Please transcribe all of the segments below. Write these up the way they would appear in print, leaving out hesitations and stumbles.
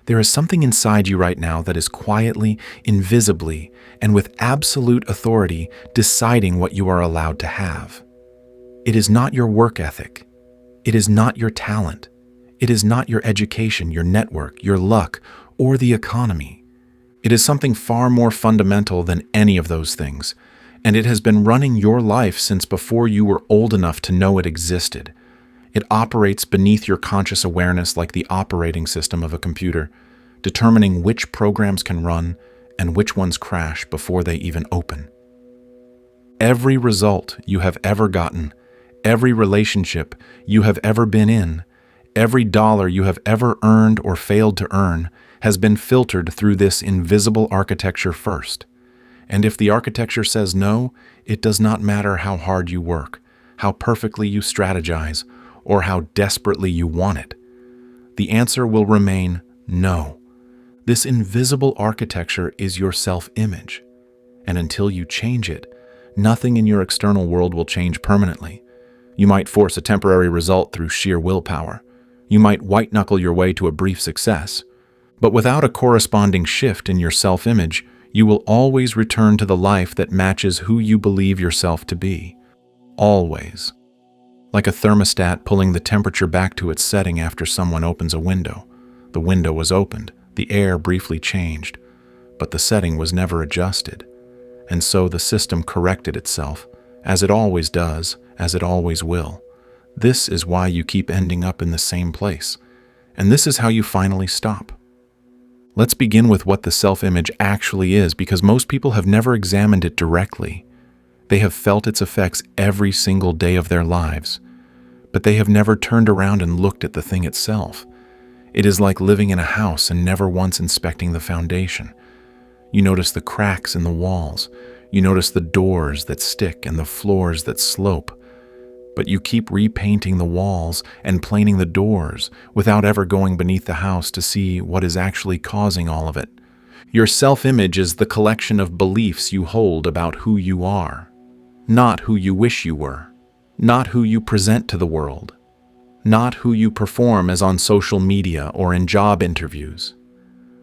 There is something inside you right now that is quietly, invisibly, and with absolute authority deciding what you are allowed to have. It is not your work ethic. It is not your talent. It is not your education, your network, your luck, or the economy. It is something far more fundamental than any of those things, and it has been running your life since before you were old enough to know it existed. It operates beneath your conscious awareness like the operating system of a computer, determining which programs can run and which ones crash before they even open. Every result you have ever gotten, every relationship you have ever been in, every dollar you have ever earned or failed to earn has been filtered through this invisible architecture first. And if the architecture says no, it does not matter how hard you work, how perfectly you strategize, or how desperately you want it. The answer will remain no. This invisible architecture is your self-image, and until you change it, nothing in your external world will change permanently. You might force a temporary result through sheer willpower. You might white-knuckle your way to a brief success. But without a corresponding shift in your self-image, you will always return to the life that matches who you believe yourself to be. Always. Like a thermostat pulling the temperature back to its setting after someone opens a window. The window was opened, the air briefly changed, but the setting was never adjusted. And so the system corrected itself, as it always does, as it always will. This is why you keep ending up in the same place, and this is how you finally stop. Let's begin with what the self-image actually is, because most people have never examined it directly. They have felt its effects every single day of their lives, but they have never turned around and looked at the thing itself. It is like living in a house and never once inspecting the foundation. You notice the cracks in the walls. You notice the doors that stick and the floors that slope. But you keep repainting the walls and planing the doors without ever going beneath the house to see what is actually causing all of it. Your self-image is the collection of beliefs you hold about who you are, not who you wish you were, not who you present to the world, not who you perform as on social media or in job interviews,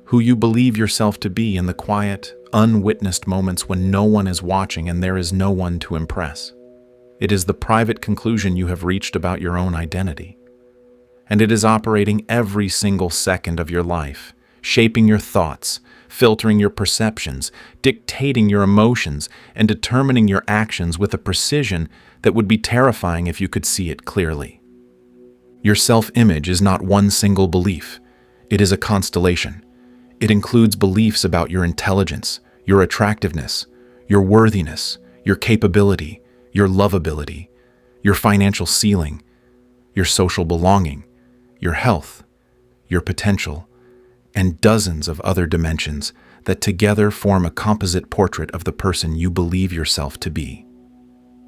who you believe yourself to be in the quiet, unwitnessed moments when no one is watching and there is no one to impress. It is the private conclusion you have reached about your own identity. And it is operating every single second of your life, shaping your thoughts, filtering your perceptions, dictating your emotions, and determining your actions with a precision that would be terrifying if you could see it clearly. Your self-image is not one single belief. It is a constellation. It includes beliefs about your intelligence, your attractiveness, your worthiness, your capability, your lovability, your financial ceiling, your social belonging, your health, your potential, and dozens of other dimensions that together form a composite portrait of the person you believe yourself to be.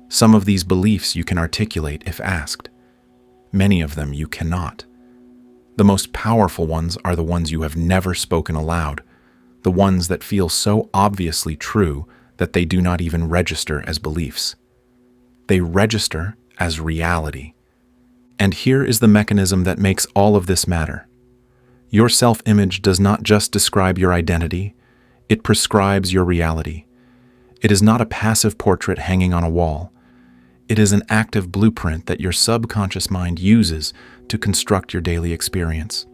Some of these beliefs you can articulate if asked. Many of them you cannot. The most powerful ones are the ones you have never spoken aloud, the ones that feel so obviously true that they do not even register as beliefs. They register as reality. And here is the mechanism that makes all of this matter. Your self-image does not just describe your identity, it prescribes your reality. It is not a passive portrait hanging on a wall. It is an active blueprint that your subconscious mind uses to construct your daily experience.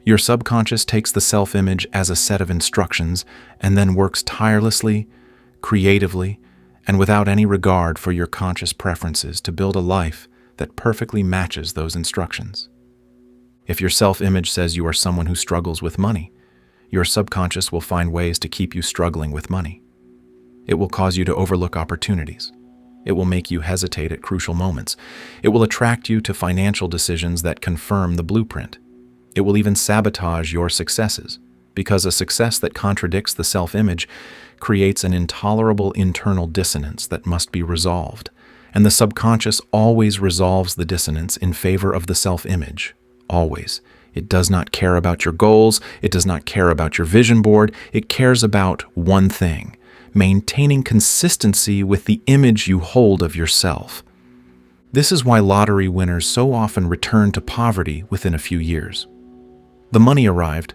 Your subconscious takes the self-image as a set of instructions and then works tirelessly, creatively, and without any regard for your conscious preferences to build a life that perfectly matches those instructions. If your self-image says you are someone who struggles with money, your subconscious will find ways to keep you struggling with money. It will cause you to overlook opportunities. It will make you hesitate at crucial moments. It will attract you to financial decisions that confirm the blueprint. It will even sabotage your successes, because a success that contradicts the self-image creates an intolerable internal dissonance that must be resolved, and the subconscious always resolves the dissonance in favor of the self-image, always. It does not care about your goals, it does not care about your vision board, it cares about one thing: maintaining consistency with the image you hold of yourself. This is why lottery winners so often return to poverty within a few years. The money arrived,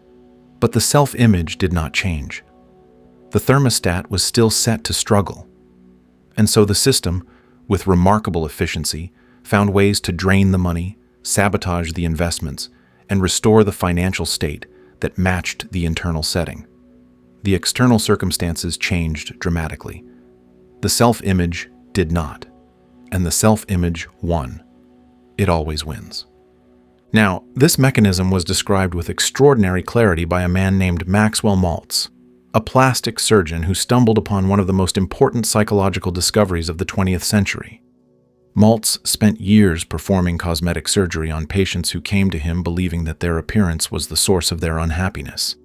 But the self-image did not change. The thermostat was still set to struggle. And so the system, with remarkable efficiency, found ways to drain the money, sabotage the investments, and restore the financial state that matched the internal setting. The external circumstances changed dramatically. The self-image did not, and the self-image won. It always wins. Now, this mechanism was described with extraordinary clarity by a man named Maxwell Maltz, a plastic surgeon who stumbled upon one of the most important psychological discoveries of the 20th century. Maltz spent years performing cosmetic surgery on patients who came to him believing that their appearance was the source of their unhappiness.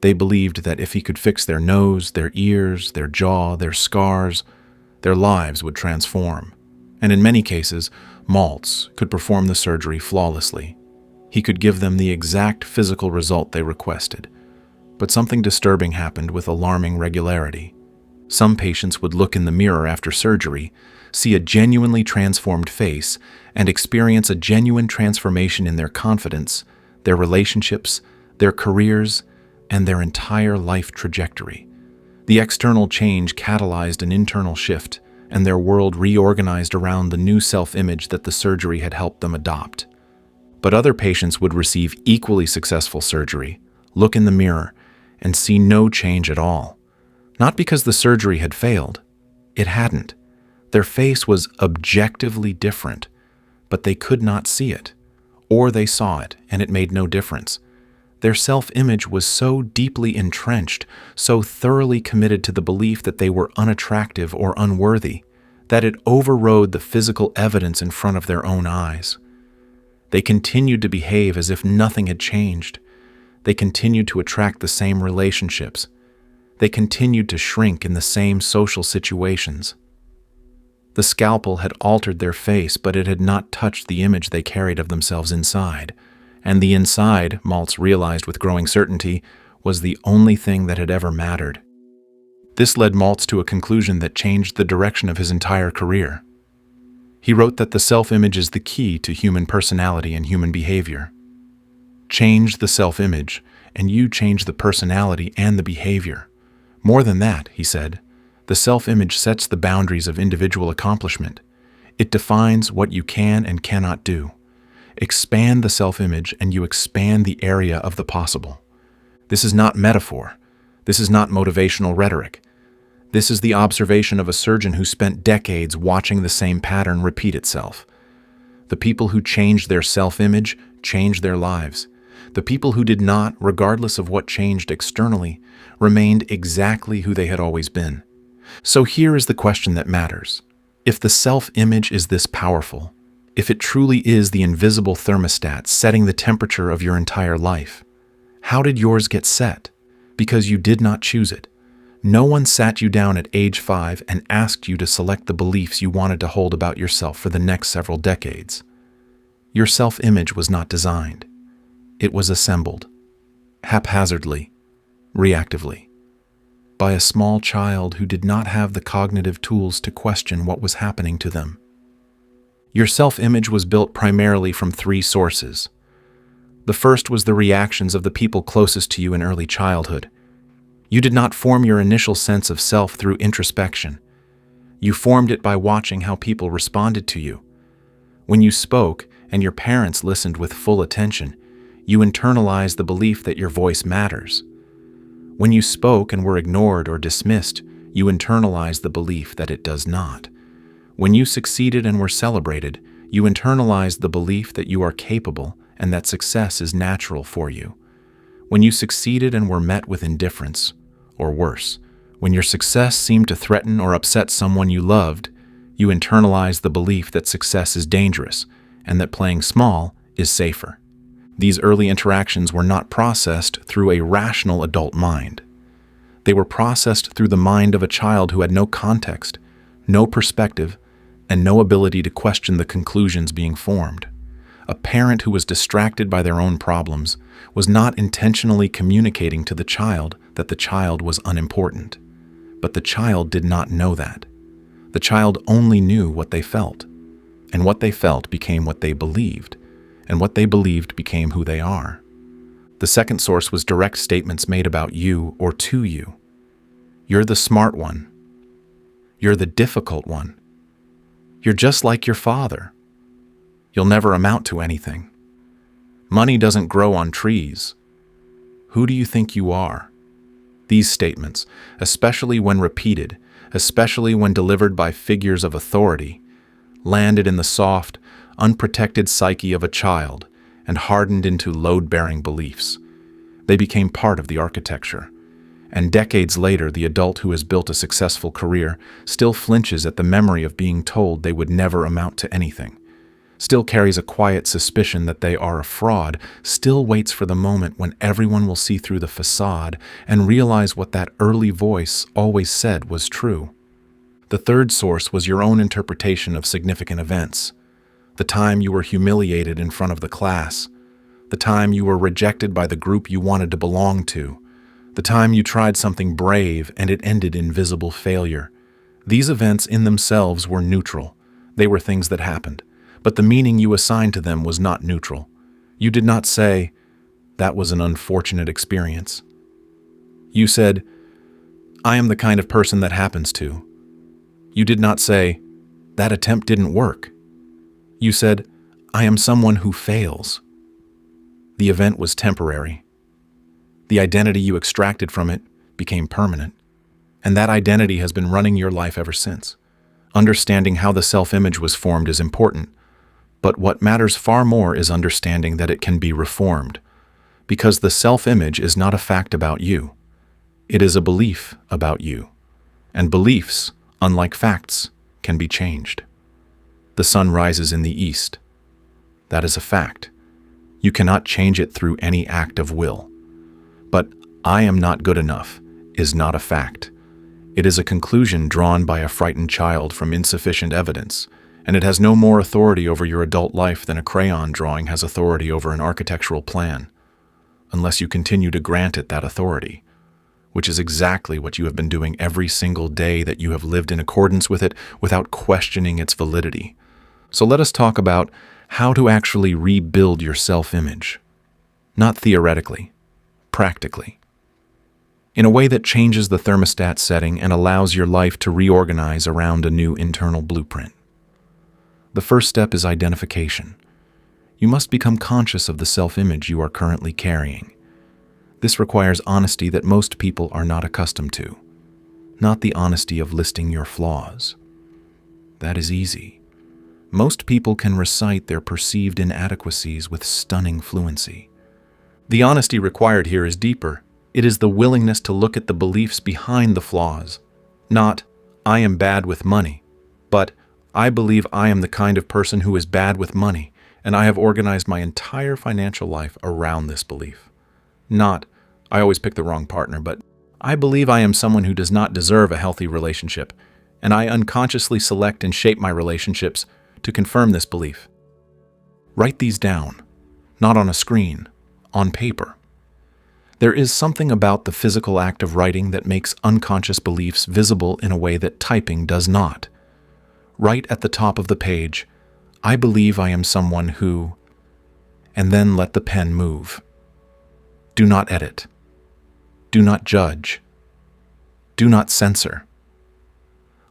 They believed that if he could fix their nose, their ears, their jaw, their scars, their lives would transform. And in many cases, Maltz could perform the surgery flawlessly. He could give them the exact physical result they requested. But something disturbing happened with alarming regularity. Some patients would look in the mirror after surgery, see a genuinely transformed face, and experience a genuine transformation in their confidence, their relationships, their careers, and their entire life trajectory. The external change catalyzed an internal shift, and their world reorganized around the new self-image that the surgery had helped them adopt. But other patients would receive equally successful surgery, look in the mirror, and see no change at all. Not because the surgery had failed. It hadn't. Their face was objectively different, but they could not see it. Or they saw it, and it made no difference. Their self-image was so deeply entrenched, so thoroughly committed to the belief that they were unattractive or unworthy, that it overrode the physical evidence in front of their own eyes. They continued to behave as if nothing had changed. They continued to attract the same relationships. They continued to shrink in the same social situations. The scalpel had altered their face, but it had not touched the image they carried of themselves inside. And the inside, Maltz realized with growing certainty, was the only thing that had ever mattered. This led Maltz to a conclusion that changed the direction of his entire career. He wrote that the self-image is the key to human personality and human behavior. Change the self-image, and you change the personality and the behavior. More than that, he said, the self-image sets the boundaries of individual accomplishment. It defines what you can and cannot do. Expand the self-image and you expand the area of the possible. This is not metaphor. This is not motivational rhetoric. This is the observation of a surgeon who spent decades watching the same pattern repeat itself. The people who changed their self-image changed their lives. The people who did not, regardless of what changed externally, remained exactly who they had always been. So here is the question that matters. If the self-image is this powerful, if it truly is the invisible thermostat setting the temperature of your entire life, how did yours get set? Because you did not choose it. No one sat you down at age 5 and asked you to select the beliefs you wanted to hold about yourself for the next several decades. Your self-image was not designed. It was assembled, haphazardly, reactively, by a small child who did not have the cognitive tools to question what was happening to them. Your self-image was built primarily from 3 sources. The first was the reactions of the people closest to you in early childhood. You did not form your initial sense of self through introspection. You formed it by watching how people responded to you. When you spoke and your parents listened with full attention, you internalized the belief that your voice matters. When you spoke and were ignored or dismissed, you internalized the belief that it does not. When you succeeded and were celebrated, you internalized the belief that you are capable and that success is natural for you. When you succeeded and were met with indifference, or worse, when your success seemed to threaten or upset someone you loved, you internalized the belief that success is dangerous and that playing small is safer. These early interactions were not processed through a rational adult mind. They were processed through the mind of a child who had no context, no perspective, and no ability to question the conclusions being formed. A parent who was distracted by their own problems was not intentionally communicating to the child that the child was unimportant. But the child did not know that. The child only knew what they felt. And what they felt became what they believed. And what they believed became who they are. The second source was direct statements made about you or to you. You're the smart one. You're the difficult one. You're just like your father. You'll never amount to anything. Money doesn't grow on trees. Who do you think you are? These statements, especially when repeated, especially when delivered by figures of authority, landed in the soft, unprotected psyche of a child and hardened into load-bearing beliefs. They became part of the architecture. And decades later, the adult who has built a successful career still flinches at the memory of being told they would never amount to anything, still carries a quiet suspicion that they are a fraud, still waits for the moment when everyone will see through the facade and realize what that early voice always said was true. The third source was your own interpretation of significant events. The time you were humiliated in front of the class, the time you were rejected by the group you wanted to belong to, the time you tried something brave and it ended in visible failure. These events in themselves were neutral. They were things that happened, but the meaning you assigned to them was not neutral. You did not say, "That was an unfortunate experience." You said, "I am the kind of person that happens to." You did not say, "That attempt didn't work." You said, "I am someone who fails." The event was temporary. The identity you extracted from it became permanent, and that identity has been running your life ever since. Understanding how the self-image was formed is important, but what matters far more is understanding that it can be reformed, because the self-image is not a fact about you. It is a belief about you, and beliefs, unlike facts, can be changed. The sun rises in the east. That is a fact. You cannot change it through any act of will. But "I am not good enough" is not a fact. It is a conclusion drawn by a frightened child from insufficient evidence, and it has no more authority over your adult life than a crayon drawing has authority over an architectural plan, unless you continue to grant it that authority, which is exactly what you have been doing every single day that you have lived in accordance with it without questioning its validity. So let us talk about how to actually rebuild your self-image, not theoretically, practically, in a way that changes the thermostat setting and allows your life to reorganize around a new internal blueprint. The first step is identification. You must become conscious of the self-image you are currently carrying. This requires honesty that most people are not accustomed to, not the honesty of listing your flaws. That is easy. Most people can recite their perceived inadequacies with stunning fluency. The honesty required here is deeper. It is the willingness to look at the beliefs behind the flaws. Not, "I am bad with money," but "I believe I am the kind of person who is bad with money, and I have organized my entire financial life around this belief." Not, "I always pick the wrong partner," but "I believe I am someone who does not deserve a healthy relationship, and I unconsciously select and shape my relationships to confirm this belief." Write these down, not on a screen, on paper. There is something about the physical act of writing that makes unconscious beliefs visible in a way that typing does not. Write at the top of the page, "I believe I am someone who," and then let the pen move. Do not edit. Do not judge. Do not censor.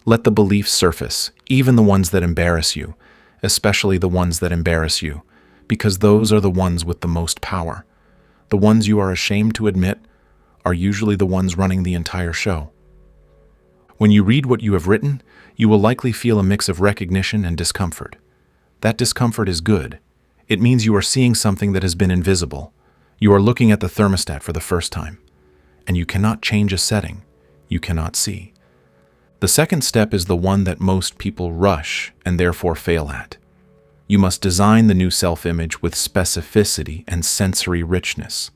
Let the beliefs surface, even the ones that embarrass you, especially the ones that embarrass you, because those are the ones with the most power. The ones you are ashamed to admit are usually the ones running the entire show. When you read what you have written, you will likely feel a mix of recognition and discomfort. That discomfort is good. It means you are seeing something that has been invisible. You are looking at the thermostat for the first time, and you cannot change a setting you cannot see. The second step is the one that most people rush and therefore fail at. You must design the new self-image with specificity and sensory richness.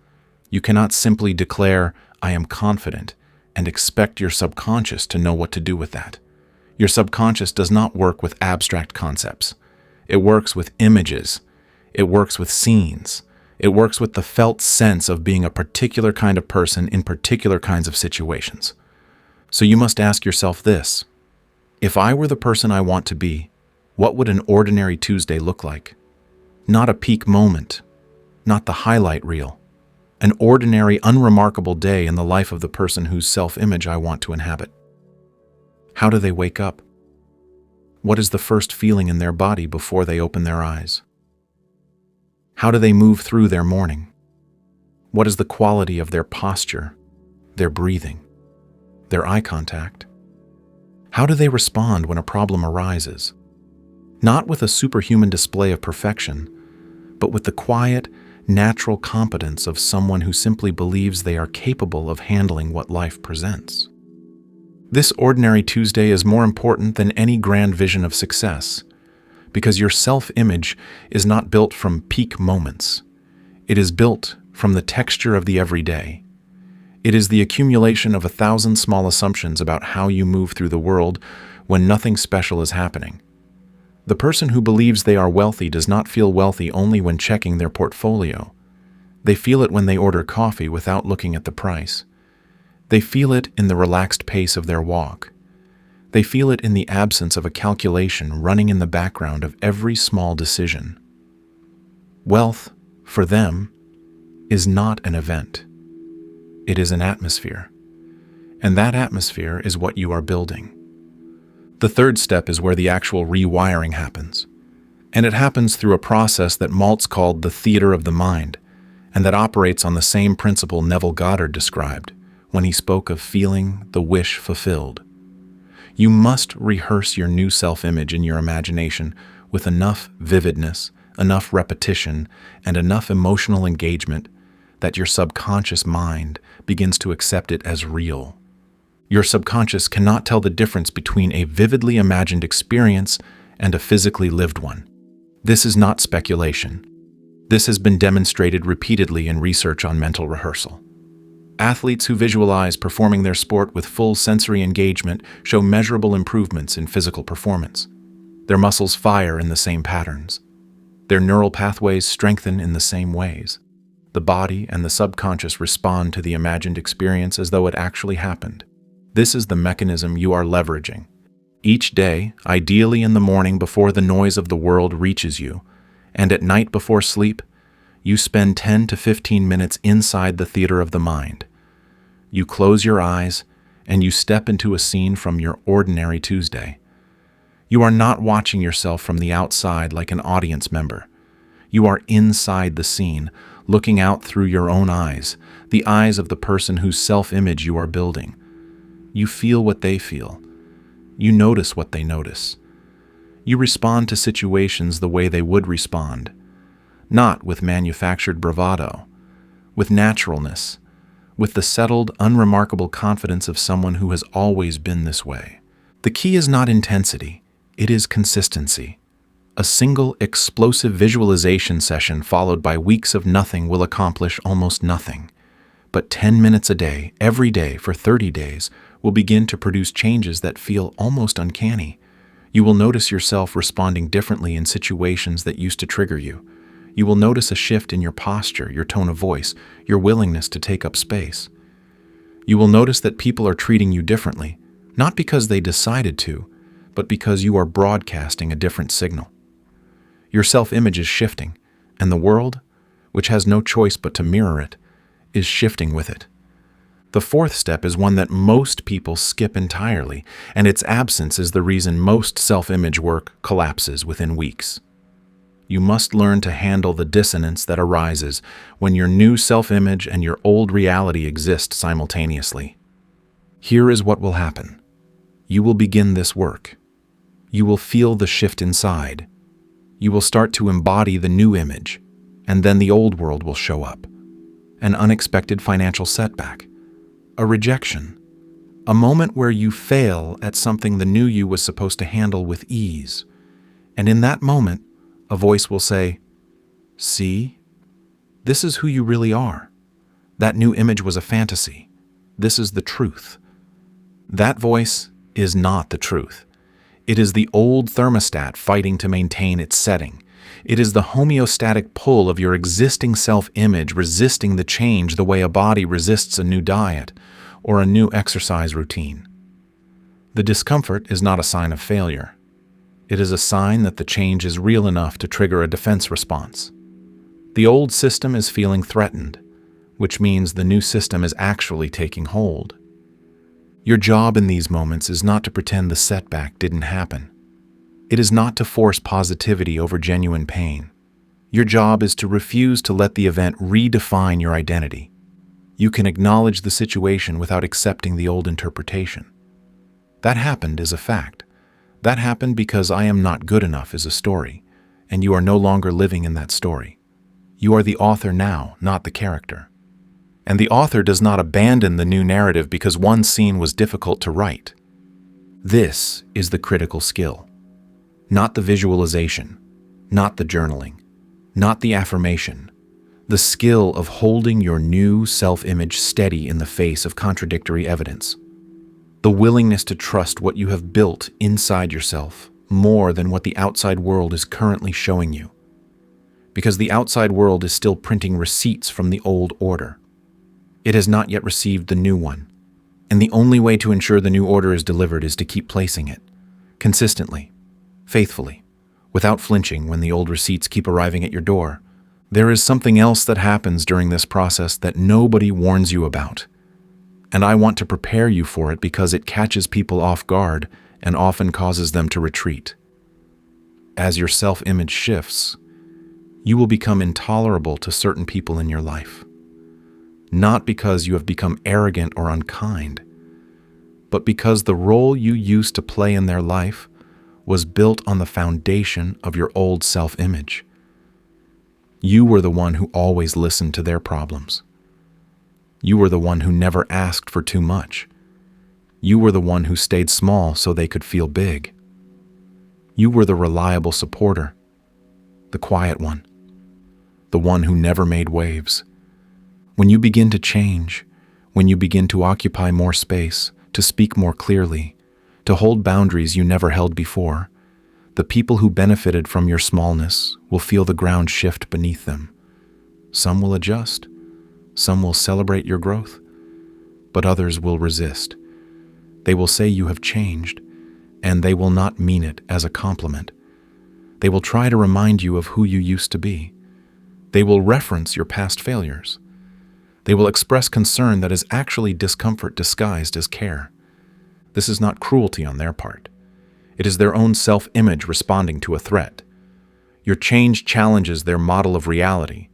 You cannot simply declare, "I am confident," and expect your subconscious to know what to do with that. Your subconscious does not work with abstract concepts. It works with images. It works with scenes. It works with the felt sense of being a particular kind of person in particular kinds of situations. So you must ask yourself this: if I were the person I want to be, what would an ordinary Tuesday look like? Not a peak moment, not the highlight reel, An ordinary, unremarkable day in the life of the person whose self-image I want to inhabit. How do they wake up? What is the first feeling in their body before they open their eyes? How do they move through their morning? What is the quality of their posture, their breathing, their eye contact? How do they respond when a problem arises? Not with a superhuman display of perfection, but with the quiet, natural competence of someone who simply believes they are capable of handling what life presents. This ordinary Tuesday is more important than any grand vision of success, because your self-image is not built from peak moments. It is built from the texture of the everyday. It is the accumulation of 1,000 small assumptions about how you move through the world when nothing special is happening. The person who believes they are wealthy does not feel wealthy only when checking their portfolio. They feel it when they order coffee without looking at the price. They feel it in the relaxed pace of their walk. They feel it in the absence of a calculation running in the background of every small decision. Wealth, for them, is not an event. It is an atmosphere. And that atmosphere is what you are building. The third step is where the actual rewiring happens. And it happens through a process that Maltz called the theater of the mind, and that operates on the same principle Neville Goddard described when he spoke of feeling the wish fulfilled. You must rehearse your new self-image in your imagination with enough vividness, enough repetition, and enough emotional engagement that your subconscious mind begins to accept it as real. Your subconscious cannot tell the difference between a vividly imagined experience and a physically lived one. This is not speculation. This has been demonstrated repeatedly in research on mental rehearsal. Athletes who visualize performing their sport with full sensory engagement show measurable improvements in physical performance. Their muscles fire in the same patterns. Their neural pathways strengthen in the same ways. The body and the subconscious respond to the imagined experience as though it actually happened. This is the mechanism you are leveraging. Each day, ideally in the morning before the noise of the world reaches you, and at night before sleep, you spend 10 to 15 minutes inside the theater of the mind. You close your eyes and you step into a scene from your ordinary Tuesday. You are not watching yourself from the outside like an audience member. You are inside the scene, looking out through your own eyes, the eyes of the person whose self-image you are building. You feel what they feel. You notice what they notice. You respond to situations the way they would respond, not with manufactured bravado, with naturalness, with the settled, unremarkable confidence of someone who has always been this way. The key is not intensity, it is consistency. A single explosive visualization session followed by weeks of nothing will accomplish almost nothing. But 10 minutes a day, every day for 30 days, will begin to produce changes that feel almost uncanny. You will notice yourself responding differently in situations that used to trigger you. You will notice a shift in your posture, your tone of voice, your willingness to take up space. You will notice that people are treating you differently, not because they decided to, but because you are broadcasting a different signal. Your self-image is shifting, and the world, which has no choice but to mirror it, is shifting with it. The fourth step is one that most people skip entirely, and its absence is the reason most self-image work collapses within weeks. You must learn to handle the dissonance that arises when your new self-image and your old reality exist simultaneously. Here is what will happen. You will begin this work. You will feel the shift inside. You will start to embody the new image, and then the old world will show up. An unexpected financial setback, a rejection, a moment where you fail at something the new you was supposed to handle with ease. And in that moment, a voice will say, "See, this is who you really are. That new image was a fantasy. This is the truth." That voice is not the truth. It is the old thermostat fighting to maintain its setting. It is the homeostatic pull of your existing self-image resisting the change the way a body resists a new diet or a new exercise routine. The discomfort is not a sign of failure. It is a sign that the change is real enough to trigger a defense response. The old system is feeling threatened. which means the new system is actually taking hold. Your job in these moments is not to pretend the setback didn't happen. It is not to force positivity over genuine pain. Your job is to refuse to let the event redefine your identity. You can acknowledge the situation without accepting the old interpretation. That happened is a fact. That happened because I am not good enough is a story, and you are no longer living in that story. You are the author now, not the character. And the author does not abandon the new narrative because one scene was difficult to write. This is the critical skill. Not the visualization, not the journaling, not the affirmation. The skill of holding your new self-image steady in the face of contradictory evidence. The willingness to trust what you have built inside yourself more than what the outside world is currently showing you. Because the outside world is still printing receipts from the old order. It has not yet received the new one. And the only way to ensure the new order is delivered is to keep placing it, consistently, faithfully, without flinching when the old receipts keep arriving at your door. There is something else that happens during this process that nobody warns you about. And I want to prepare you for it because it catches people off guard and often causes them to retreat. As your self-image shifts, you will become intolerable to certain people in your life. Not because you have become arrogant or unkind, but because the role you used to play in their life was built on the foundation of your old self-image. You were the one who always listened to their problems. You were the one who never asked for too much. You were the one who stayed small so they could feel big. You were the reliable supporter, the quiet one, the one who never made waves. When you begin to change, when you begin to occupy more space, to speak more clearly, to hold boundaries you never held before, the people who benefited from your smallness will feel the ground shift beneath them. Some will adjust, some will celebrate your growth, but others will resist. They will say you have changed, and they will not mean it as a compliment. They will try to remind you of who you used to be. They will reference your past failures. They will express concern that is actually discomfort disguised as care. This is not cruelty on their part. It is their own self-image responding to a threat. Your change challenges their model of reality,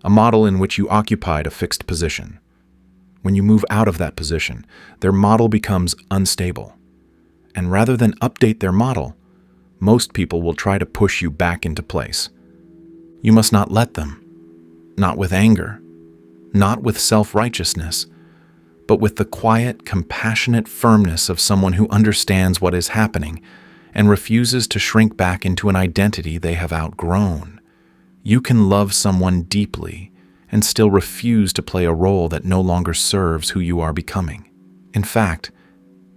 a model in which you occupied a fixed position. When you move out of that position, their model becomes unstable. And rather than update their model, most people will try to push you back into place. You must not let them. Not with anger, not with self-righteousness, but with the quiet, compassionate firmness of someone who understands what is happening and refuses to shrink back into an identity they have outgrown. You can love someone deeply and still refuse to play a role that no longer serves who you are becoming. In fact,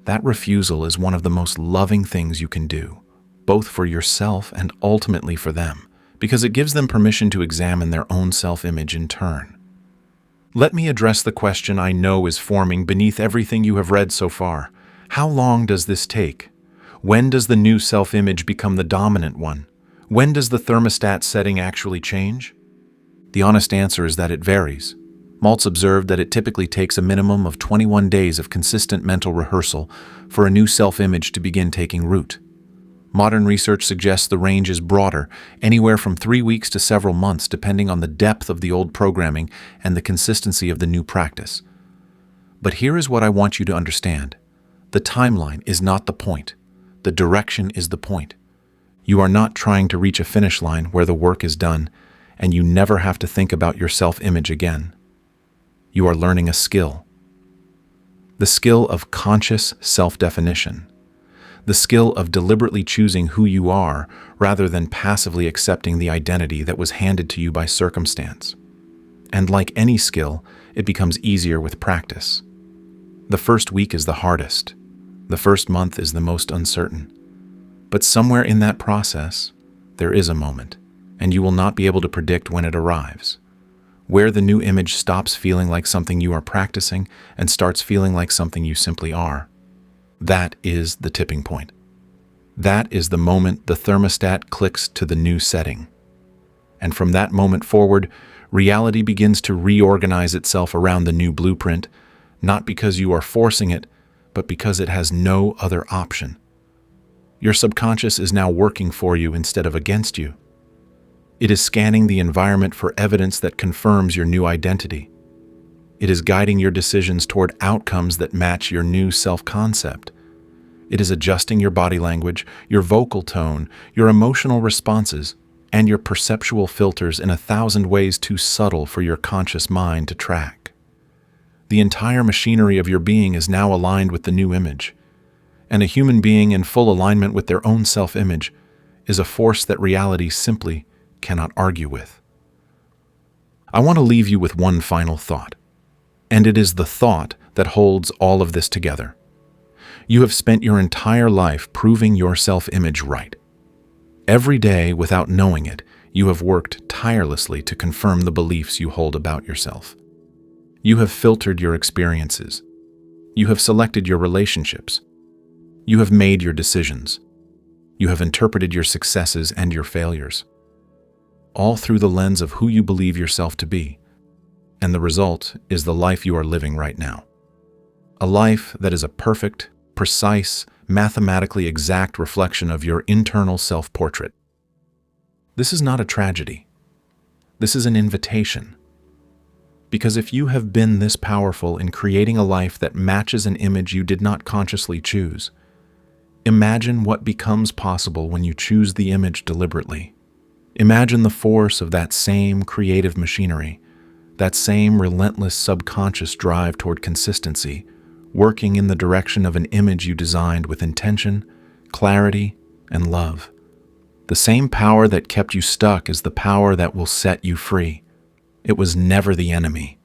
that refusal is one of the most loving things you can do, both for yourself and ultimately for them, because it gives them permission to examine their own self-image in turn. Let me address the question I know is forming beneath everything you have read so far. How long does this take? When does the new self-image become the dominant one? When does the thermostat setting actually change? The honest answer is that it varies. Maltz observed that it typically takes a minimum of 21 days of consistent mental rehearsal for a new self-image to begin taking root. Modern research suggests the range is broader, anywhere from 3 weeks to several months, depending on the depth of the old programming and the consistency of the new practice. But here is what I want you to understand. The timeline is not the point. The direction is the point. You are not trying to reach a finish line where the work is done, and you never have to think about your self-image again. You are learning a skill. The skill of conscious self-definition. The skill of deliberately choosing who you are rather than passively accepting the identity that was handed to you by circumstance. And like any skill, it becomes easier with practice. The first week is the hardest. The first month is the most uncertain. But somewhere in that process, there is a moment, and you will not be able to predict when it arrives, where the new image stops feeling like something you are practicing and starts feeling like something you simply are. That is the tipping point. That is the moment the thermostat clicks to the new setting. And from that moment forward, reality begins to reorganize itself around the new blueprint, not because you are forcing it, but because it has no other option. Your subconscious is now working for you instead of against you. It is scanning the environment for evidence that confirms your new identity. It is guiding your decisions toward outcomes that match your new self-concept. It is adjusting your body language, your vocal tone, your emotional responses, and your perceptual filters in 1,000 ways too subtle for your conscious mind to track. The entire machinery of your being is now aligned with the new image, and a human being in full alignment with their own self-image is a force that reality simply cannot argue with. I want to leave you with one final thought, and it is the thought that holds all of this together. You have spent your entire life proving your self-image right. Every day, without knowing it, you have worked tirelessly to confirm the beliefs you hold about yourself. You have filtered your experiences. You have selected your relationships. You have made your decisions. You have interpreted your successes and your failures, all through the lens of who you believe yourself to be. And the result is the life you are living right now. A life that is a perfect, precise, mathematically exact reflection of your internal self-portrait. This is not a tragedy. This is an invitation. Because if you have been this powerful in creating a life that matches an image you did not consciously choose, imagine what becomes possible when you choose the image deliberately. Imagine the force of that same creative machinery, that same relentless subconscious drive toward consistency, working in the direction of an image you designed with intention, clarity, and love. The same power that kept you stuck is the power that will set you free. It was never the enemy.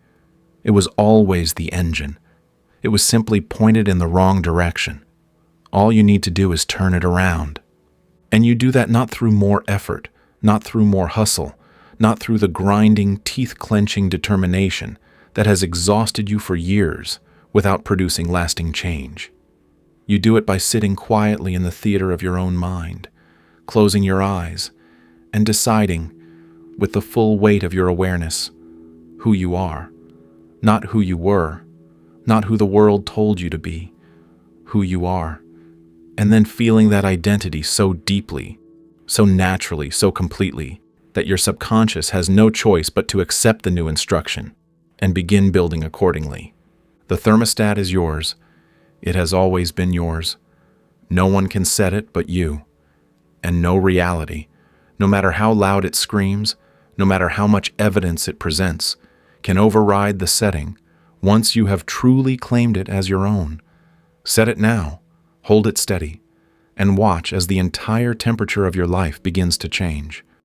It was always the engine. It was simply pointed in the wrong direction. All you need to do is turn it around. And you do that not through more effort, not through more hustle, not through the grinding, teeth-clenching determination that has exhausted you for years without producing lasting change. You do it by sitting quietly in the theater of your own mind, closing your eyes, and deciding, with the full weight of your awareness, who you are, not who you were, not who the world told you to be, who you are, and then feeling that identity so deeply, so naturally, so completely, that your subconscious has no choice but to accept the new instruction and begin building accordingly. The thermostat is yours. It has always been yours. No one can set it but you. And no reality, no matter how loud it screams, no matter how much evidence it presents, can override the setting once you have truly claimed it as your own. Set it now, hold it steady, and watch as the entire temperature of your life begins to change.